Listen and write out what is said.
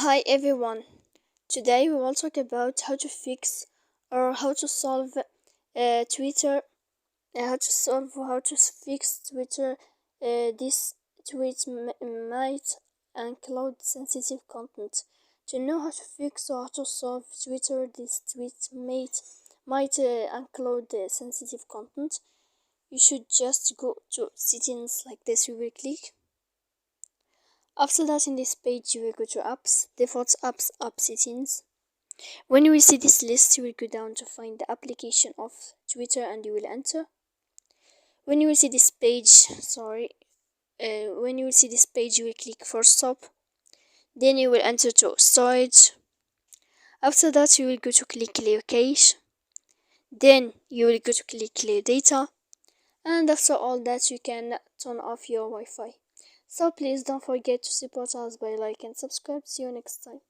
Hi everyone. Today we will talk about how to fix or how to solve Twitter. How to fix Twitter. This tweet might include sensitive content. To know how to fix or how to solve Twitter, this tweet might include sensitive content. You should just go to settings like this. You will click. After that, in this page, you will go to apps, default apps, app settings. When you will see this list, you will go down to find the application of Twitter and you will enter. When you will see this page, you will click for stop. Then you will enter to storage. After that, you will go to click clear cache. Then you will go to click clear data. And after all that, you can turn off your Wi-Fi. So please don't forget to support us by like and subscribe. See you next time.